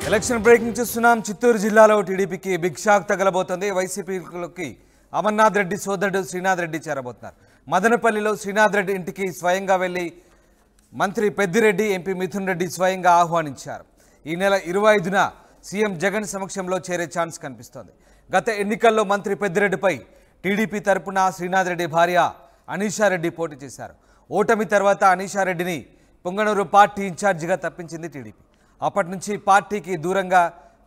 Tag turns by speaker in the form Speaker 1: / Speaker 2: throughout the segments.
Speaker 1: Election breaking చూస్తున్నాం. చిత్తూరు జిల్లాలో టీడీపీకి బిగ్ షాక్ తగలబోతోంది. వైసీపీలోకి అమర్నాథ్ రెడ్డి సోదరుడు శ్రీనాథ్ రెడ్డి చేరబోతున్నారు. మదనపల్లిలో శ్రీనాథ్ రెడ్డి ఇంటికి స్వయంగా వెళ్లి మంత్రి పెద్దిరెడ్డి, ఎంపీ మిథున్ రెడ్డి స్వయంగా ఆహ్వానించారు. ఈ నెల 25న సీఎం జగన్ సమక్షంలో చేరే ఛాన్స్ కనిపిస్తోంది. గత ఎన్నికల్లో మంత్రి పెద్దిరెడ్డిపై టీడీపీ తరపున శ్రీనాథ్ రెడ్డి భార్య అనీషారెడ్డి పోటీ చేశారు. ఓటమి తర్వాత అనీషారెడ్డిని పొంగనూరు పార్టీ ఇన్ఛార్జిగా తప్పించింది టీడీపీ. అప్పటి నుంచి పార్టీకి దూరంగా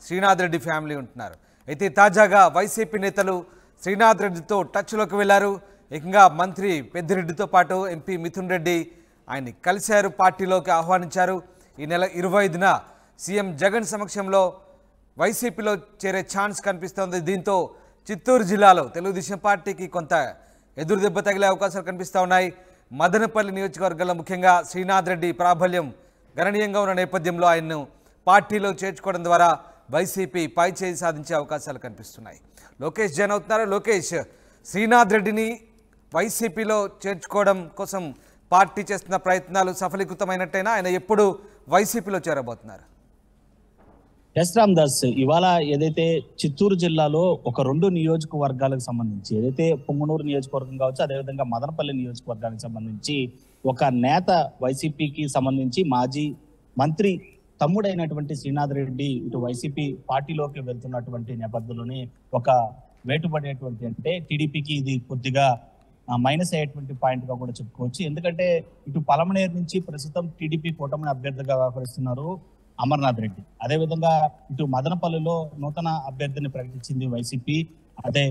Speaker 1: శ్రీనాథ్ రెడ్డి ఫ్యామిలీ ఉంటున్నారు. అయితే తాజాగా వైసీపీ నేతలు శ్రీనాథ్ రెడ్డితో టచ్లోకి వెళ్లారు. ఏకంగా మంత్రి పెద్దిరెడ్డితో పాటు ఎంపీ మిథున్ రెడ్డి ఆయన్ని కలిశారు, పార్టీలోకి ఆహ్వానించారు. ఈ నెల 25న సీఎం జగన్ సమక్షంలో వైసీపీలో చేరే ఛాన్స్ కనిపిస్తోంది. దీంతో చిత్తూరు జిల్లాలో తెలుగుదేశం పార్టీకి కొంత ఎదురుదెబ్బ తగిలే అవకాశాలు కనిపిస్తూ ఉన్నాయి. మదనపల్లి నియోజకవర్గంలో ముఖ్యంగా శ్రీనాథ్ రెడ్డి ప్రాబల్యం గణనీయంగా ఉన్న నేపథ్యంలో ఆయన్ను పార్టీలో చేర్చుకోవడం ద్వారా వైసీపీ పై చేయి సాధించే అవకాశాలు కనిపిస్తున్నాయి. లోకేష్ జాయిన్ అవుతున్నారు. లోకేష్, శ్రీనాథ్ రెడ్డిని వైసీపీలో చేర్చుకోవడం కోసం పార్టీ చేస్తున్న ప్రయత్నాలు సఫలీకృతమైనట్టయినా ఆయన ఎప్పుడు వైసీపీలో చేరబోతున్నారు?
Speaker 2: ఎస్ రామ్ దాస్, ఇవాళ ఏదైతే చిత్తూరు జిల్లాలో ఒక 2 నియోజకవర్గాలకు సంబంధించి ఏదైతే పొంగనూరు నియోజకవర్గం కావచ్చు, అదేవిధంగా మదనపల్లి నియోజకవర్గానికి సంబంధించి ఒక నేత వైసీపీకి సంబంధించి మాజీ మంత్రి తమ్ముడైనటువంటి శ్రీనాథ్ రెడ్డి ఇటు వైసీపీ పార్టీలోకి వెళ్తున్నటువంటి నేపథ్యంలోనే ఒక వేటుపడేటువంటి అంటే టీడీపీకి ఇది కొద్దిగా మైనస్ అయ్యేటువంటి పాయింట్ గా కూడా చెప్పుకోవచ్చు. ఎందుకంటే ఇటు పలమనేరు నుంచి ప్రస్తుతం టీడీపీ కూటమి అభ్యర్థిగా వ్యవహరిస్తున్నారు అమర్నాథ్ రెడ్డి. అదేవిధంగా ఇటు మదనపల్లిలో నూతన అభ్యర్థిని ప్రకటించింది వైసీపీ, అదే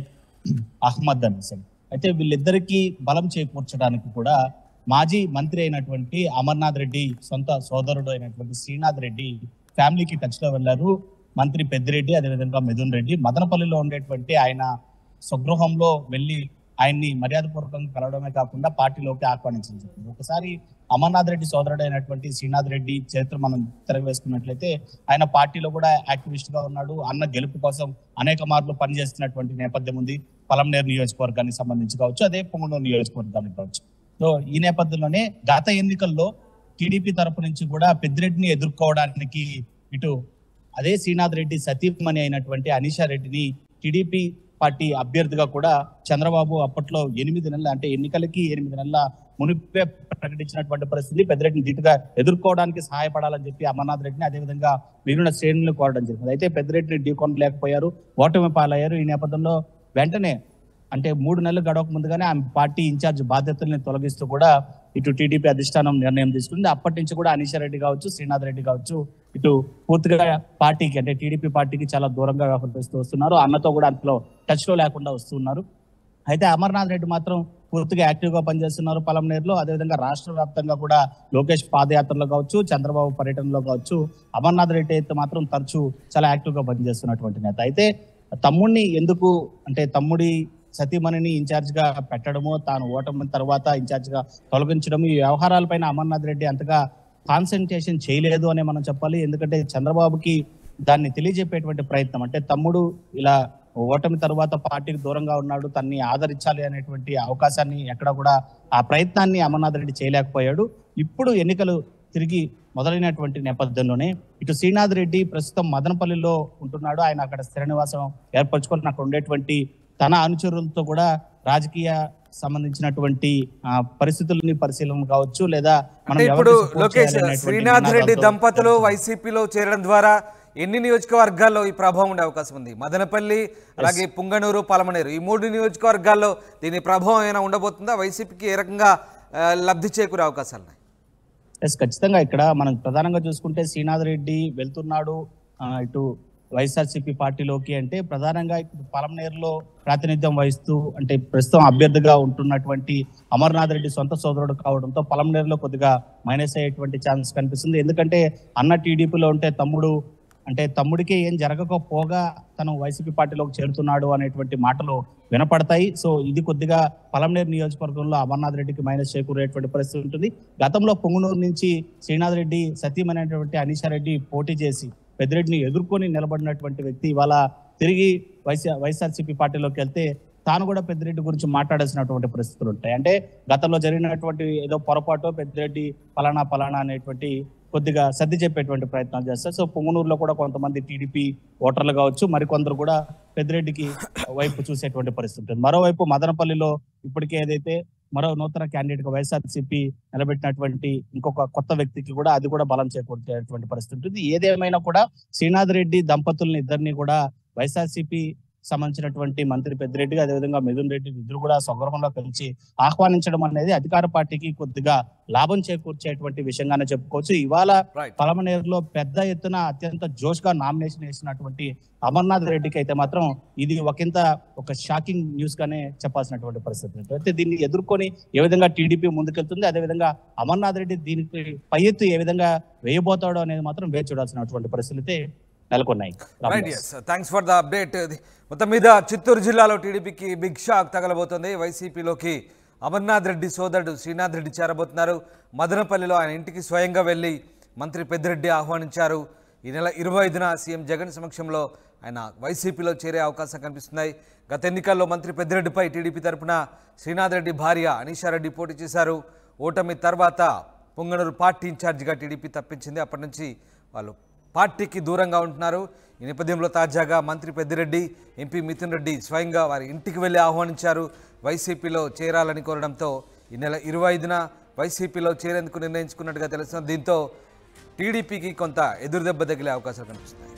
Speaker 2: అహ్మద్ అనిసన్. అయితే వీళ్ళిద్దరికీ బలం చేకూర్చడానికి కూడా మాజీ మంత్రి అయినటువంటి అమర్నాథ్ రెడ్డి సొంత సోదరుడు అయినటువంటి శ్రీనాథ్ రెడ్డి ఫ్యామిలీకి టచ్ లో వెళ్లారు. మంత్రి పెద్దిరెడ్డి, అదేవిధంగా మిథున్ రెడ్డి మదనపల్లిలో ఉండేటువంటి ఆయన స్వగృహంలో వెళ్లి ఆయన్ని మర్యాదపూర్వకంగా కలవడమే కాకుండా పార్టీలోకి ఆహ్వానించింది. ఒకసారి అమర్నాథ్ రెడ్డి సోదరుడు అయినటువంటి శ్రీనాథ్ రెడ్డి చరిత్ర మనం తిరగవేసుకున్నట్లయితే ఆయన పార్టీలో కూడా యాక్టివిస్ట్ గా ఉన్నాడు. అన్న గెలుపు కోసం అనేక మార్లు పనిచేస్తున్నటువంటి నేపథ్యం ఉంది. పలమనేరు నియోజకవర్గానికి సంబంధించి కావచ్చు, అదే పొంగనూరు నియోజకవర్గానికి కావచ్చు. సో ఈ నేపథ్యంలోనే గత ఎన్నికల్లో టీడీపీ తరపు నుంచి కూడా పెద్దిరెడ్డిని ఎదుర్కోవడానికి ఇటు అదే శ్రీనాథ్ రెడ్డి సతీమణి అయినటువంటి అనీషారెడ్డిని టీడీపీ పార్టీ అభ్యర్థిగా కూడా చంద్రబాబు అప్పట్లో 8 నెలల అంటే ఎన్నికలకి 8 నెలల మునిపే ప్రకటించినటువంటి పరిస్థితి. పెద్దిరెడ్డిని ధీటుగా ఎదుర్కోవడానికి సహాయపడాలని చెప్పి అమర్నాథ్ రెడ్డిని అదేవిధంగా మిగిలిన శ్రేణులను కోరడం జరిగింది. అయితే పెద్దిరెడ్డిని ఢీకొనలేకపోయారు, ఓటమి పాలయ్యారు. ఈ నేపథ్యంలో వెంటనే అంటే 3 నెలలు గడవక ముందుగానే ఆమె పార్టీ ఇన్ఛార్జ్ బాధ్యతల్ని తొలగిస్తూ కూడా ఇటు టీడీపీ అధిష్టానం నిర్ణయం తీసుకుంది. అప్పటి నుంచి కూడా అనీషారెడ్డి కావచ్చు, శ్రీనాథ్ రెడ్డి కావచ్చు ఇటు పూర్తిగా పార్టీకి అంటే టీడీపీ పార్టీకి చాలా దూరంగా వ్యవహరిస్తూ వస్తున్నారు. అన్నతో కూడా అందులో టచ్ లో లేకుండా వస్తున్నారు. అయితే అమర్నాథ్ రెడ్డి మాత్రం పూర్తిగా యాక్టివ్ గా పనిచేస్తున్నారు పలమనేరులో. అదేవిధంగా రాష్ట్ర వ్యాప్తంగా కూడా లోకేష్ పాదయాత్రలో కావచ్చు, చంద్రబాబు పర్యటనలో కావచ్చు, అమర్నాథ్ రెడ్డి అయితే మాత్రం తరచూ చాలా యాక్టివ్ గా పనిచేస్తున్నటువంటి నేత. అయితే తమ్ముడిని ఎందుకు అంటే తమ్ముడి సతీమణిని ఇన్ఛార్జ్ గా పెట్టడము, తాను ఓటమి తర్వాత ఇన్ఛార్జ్ గా తొలగించడం, ఈ వ్యవహారాలపైన అమర్నాథ్ రెడ్డి అంతగా కాన్సన్ట్రేషన్ చేయలేదు అనే మనం చెప్పాలి. ఎందుకంటే చంద్రబాబుకి దాన్ని తెలియజెప్పేటువంటి ప్రయత్నం అంటే తమ్ముడు ఇలా ఓటమి తర్వాత పార్టీకి దూరంగా ఉన్నాడు, తన్ని ఆదరించాలి అనేటువంటి అవకాశాన్ని ఎక్కడ కూడా ఆ ప్రయత్నాన్ని అమర్నాథ్ రెడ్డి చేయలేకపోయాడు. ఇప్పుడు ఎన్నికలు తిరిగి మొదలైనటువంటి నేపథ్యంలోనే ఇటు శ్రీనాథ్ రెడ్డి ప్రస్తుతం మదనపల్లిలో ఉంటున్నాడు. ఆయన అక్కడ స్థిర నివాసం ఏర్పరచుకొని అక్కడ ఉండేటువంటి తన అనుచరులతో కూడా రాజకీయ సంబంధించినటువంటి పరిస్థితులని పరిశీలన కావచ్చు లేదా
Speaker 1: ఇప్పుడు లోకేష్, శ్రీనాథ్ రెడ్డి దంపతులు వైసీపీలో చేరడం ద్వారా ఎన్ని నియోజకవర్గాల్లో ఈ ప్రభావం ఉండే అవకాశం ఉంది? మదనపల్లి, అలాగే పుంగనూరు, పలమనేరు ఈ 3 నియోజకవర్గాల్లో దీని ప్రభావం ఏమైనా ఉండబోతుందా? వైసీపీకి ఏ రకంగా లబ్ధి చేకూరే అవకాశాలు ఉన్నాయి?
Speaker 2: ఖచ్చితంగా ఇక్కడ మనం ప్రధానంగా చూసుకుంటే శ్రీనాథ్ రెడ్డి వెళ్తున్నాడు ఇటు వైఎస్ఆర్సీపీ పార్టీలోకి అంటే ప్రధానంగా ఇప్పుడు పలమనేరులో ప్రాతినిధ్యం వహిస్తూ అంటే ప్రస్తుతం అభ్యర్థిగా ఉంటున్నటువంటి అమర్నాథ్ రెడ్డి సొంత సోదరుడు కావడంతో పలమనేరులో కొద్దిగా మైనస్ అయ్యేటువంటి ఛాన్స్ కనిపిస్తుంది. ఎందుకంటే అన్న టీడీపీలో ఉంటే తమ్ముడు అంటే తమ్ముడికి ఏం జరగకపోగా తను వైసీపీ పార్టీలోకి చేరుతున్నాడు అనేటువంటి మాటలు వినపడతాయి. సో ఇది కొద్దిగా పలమనేరు నియోజకవర్గంలో అమర్నాథ్ రెడ్డికి మైనస్ చేకూరేటువంటి పరిస్థితి ఉంటుంది. గతంలో పొంగనూరు నుంచి శ్రీనాథ్ రెడ్డి సతీమణైనటువంటి అనీషారెడ్డి పోటీ చేసి పెద్దిరెడ్డిని ఎదుర్కొని నిలబడినటువంటి వ్యక్తి ఇవాళ తిరిగి వైఎస్ఆర్సీపీ పార్టీలోకి వెళ్తే తాను కూడా పెద్దిరెడ్డి గురించి మాట్లాడాల్సినటువంటి పరిస్థితులు ఉంటాయి. అంటే గతంలో జరిగినటువంటి ఏదో పొరపాటు పెద్దిరెడ్డి ఫలానా అనేటువంటి కొద్దిగా సర్ది చెప్పేటువంటి ప్రయత్నాలు చేస్తారు. సో పొంగనూరులో కూడా కొంతమంది టీడీపీ ఓటర్లు కావచ్చు, మరికొందరు కూడా పెద్దిరెడ్డికి వైపు చూసేటువంటి పరిస్థితి ఉంటుంది. మరోవైపు మదనపల్లిలో ఇప్పటికే ఏదైతే మరో నూతన క్యాండిడేట్ గా వైఎస్ఆర్సీపీ నిలబెట్టినటువంటి ఇంకొక కొత్త వ్యక్తికి కూడా అది కూడా బలం చేకూర్చేటువంటి పరిస్థితి ఉంటుంది. ఏదేమైనా కూడా శ్రీనాథ్ రెడ్డి దంపతుల్ని ఇద్దరిని కూడా వైఎస్ఆర్సీపీ సంబంధించినటువంటి మంత్రి పెద్దిరెడ్డి అదేవిధంగా మిథున్ రెడ్డి ఇద్దరు కూడా స్వగృహంలో కలిసి ఆహ్వానించడం అనేది అధికార పార్టీకి కొద్దిగా లాభం చేకూర్చేటువంటి విషయంగానే చెప్పుకోవచ్చు. ఇవాళ పలమనేరులో పెద్ద ఎత్తున అత్యంత జోష్ గా నామినేషన్ వేసినటువంటి అమర్నాథ్ రెడ్డికి అయితే మాత్రం ఇది ఒక షాకింగ్ న్యూస్ గానే చెప్పాల్సినటువంటి పరిస్థితి. అయితే దీన్ని ఎదుర్కొని ఏ విధంగా టీడీపీ ముందుకెళ్తుంది, అదేవిధంగా అమర్నాథ్ రెడ్డి దీనికి పై ఎత్తు ఏ విధంగా వేయబోతాడో అనేది మాత్రం వేచి చూడాల్సినటువంటి పరిస్థితి నెలకొన్నాయి.
Speaker 1: Thanks for the update. మొత్తం మీద చిత్తూరు జిల్లాలో టీడీపీకి బిగ్ షాక్ తగలబోతోంది. వైసీపీలోకి అమర్నాథ్ రెడ్డి సోదరుడు శ్రీనాథ్ రెడ్డి చేరబోతున్నారు. మదనపల్లిలో ఆయన ఇంటికి స్వయంగా వెళ్లి మంత్రి పెద్దిరెడ్డి ఆహ్వానించారు. ఈ నెల 25న సీఎం జగన్ సమక్షంలో ఆయన వైసీపీలో చేరే అవకాశం కనిపిస్తున్నాయి. గత ఎన్నికల్లో మంత్రి పెద్దిరెడ్డిపై టీడీపీ తరఫున శ్రీనాథ్ రెడ్డి భార్య అనీషారెడ్డి పోటీ చేశారు. ఓటమి తర్వాత పొంగనూరు పార్టీ ఇన్ఛార్జిగా టీడీపీ తప్పించింది. అప్పటి నుంచి వాళ్ళు పార్టీకి దూరంగా ఉంటున్నారు. ఈ నేపథ్యంలో తాజాగా మంత్రి పెద్దిరెడ్డి, ఎంపీ మిథున్ రెడ్డి స్వయంగా వారి ఇంటికి వెళ్ళి ఆహ్వానించారు. వైసీపీలో చేరాలని కోరడంతో ఈ నెల 25న వైసీపీలో చేరేందుకు నిర్ణయించుకున్నట్టుగా తెలుస్తుంది. దీంతో టీడీపీకి కొంత ఎదురుదెబ్బ తగిలే అవకాశాలు కనిపిస్తున్నాయి.